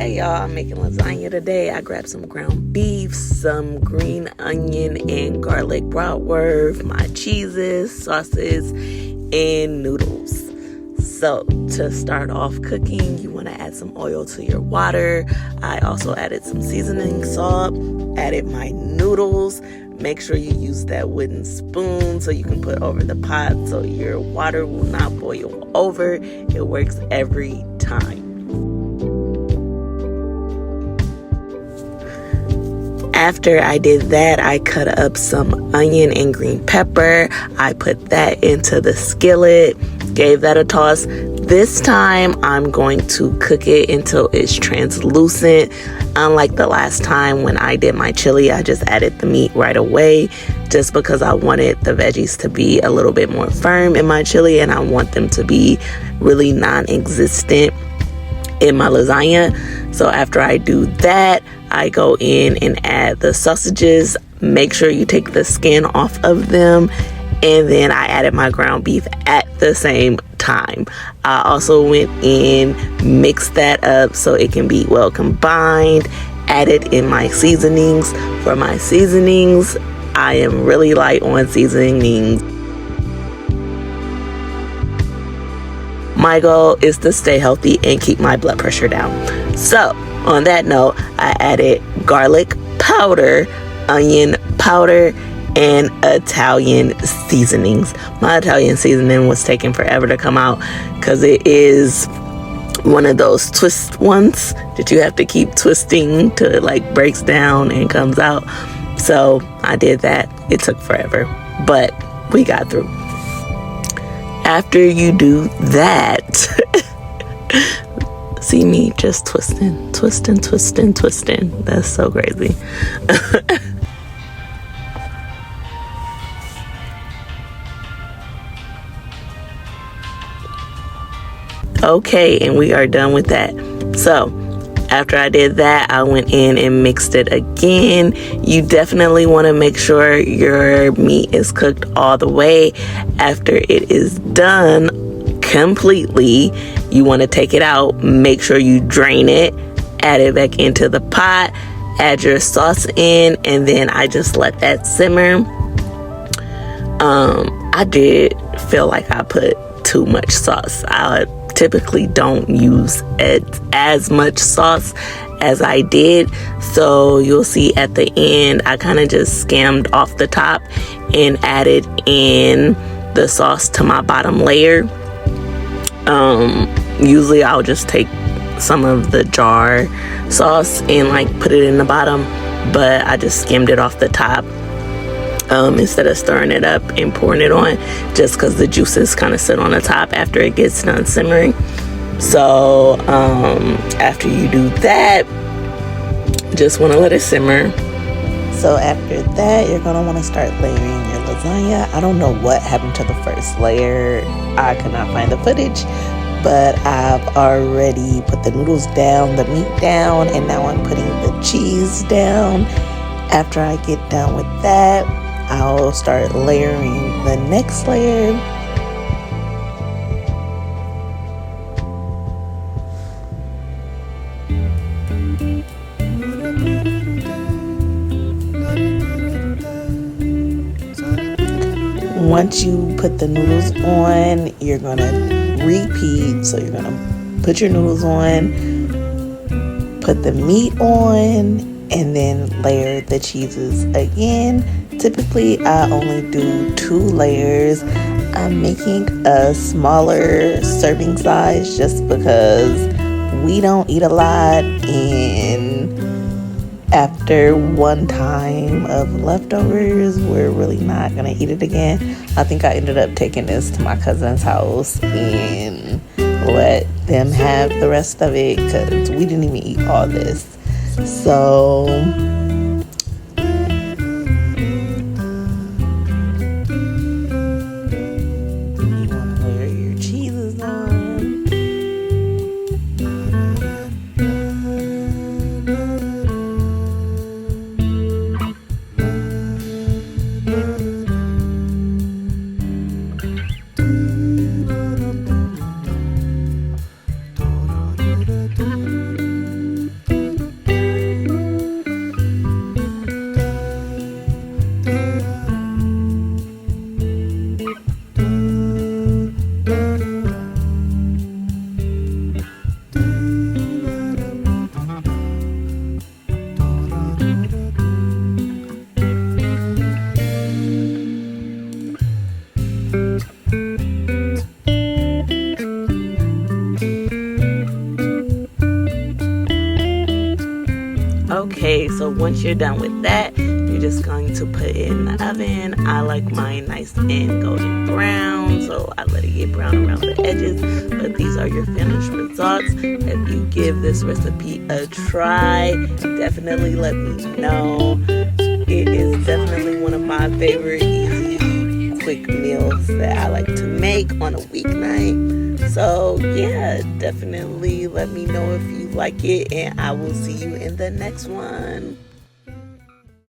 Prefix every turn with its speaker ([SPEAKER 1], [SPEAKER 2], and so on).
[SPEAKER 1] Hey y'all, I'm making lasagna today. I grabbed some ground beef, some green onion and garlic bratwurst, my cheeses, sauces, and noodles. So to start off cooking, you want to add some oil to your water. I also added some seasoning salt, added my noodles. Make sure you use that wooden spoon so you can put over the pot so your water will not boil over. It works every time. After I did that, I cut up some onion and green pepper. I put that into the skillet, gave that a toss. This time, I'm going to cook it until it's translucent. Unlike the last time when I did my chili, I just added the meat right away just because I wanted the veggies to be a little bit more firm in my chili and I want them to be really non-existent in my lasagna. So after I do that, I go in and add the sausages. Make sure you take the skin off of them. And then I added my ground beef at the same time. I also went in, mixed that up so it can be well combined. Added in my seasonings. For my seasonings, I am really light on seasonings. My goal is to stay healthy and keep my blood pressure down. So, on that note, I added garlic powder, onion powder, and Italian seasonings. My Italian seasoning was taking forever to come out because it is one of those twist ones that you have to keep twisting till it like breaks down and comes out. So I did that. It took forever, but we got through. After you do that, see me just twisting. That's so crazy. Okay, and we are done with that. So after I did that, I went in and mixed it again. You definitely want to make sure your meat is cooked all the way. After it is done completely, you want to take it out. Make sure you drain it, add it back into the pot, add your sauce in, and then I just let that simmer. I did feel like I put too much sauce. I typically don't use as much sauce as I did, so you'll see at the end I kind of just skimmed off the top and added in the sauce to my bottom layer. Usually I'll just take some of the jar sauce and like put it in the bottom, but I just skimmed it off the top instead of stirring it up and pouring it on, just because the juices kind of sit on the top after it gets done simmering. So after you do that, just want to let it simmer. So after that, you're going to want to start layering your lasagna. I don't know what happened to the first layer. I could not find the footage, but I've already put the noodles down, the meat down, and now I'm putting the cheese down. After I get done with that, I'll start layering the next layer. Once you put the noodles on, you're gonna repeat. So you're gonna put your noodles on, put the meat on, and then layer the cheeses again. Typically, I only do 2 layers. I'm making a smaller serving size just because we don't eat a lot, and after one time of leftovers, we're really not gonna eat it again. I think I ended up taking this to my cousin's house and let them have the rest of it because we didn't even eat all this. So you want to layer your cheeses on. Okay, so once you're done with that, you're just going to put it in the oven. I like mine nice and golden brown, so I let it get brown around the edges. But these are your finished results. If you give this recipe a try, definitely let me know. It is definitely one of my favorite easy, quick meals that I like to make on a weeknight. So yeah, definitely let me know if you like it, and I will see you in the next one.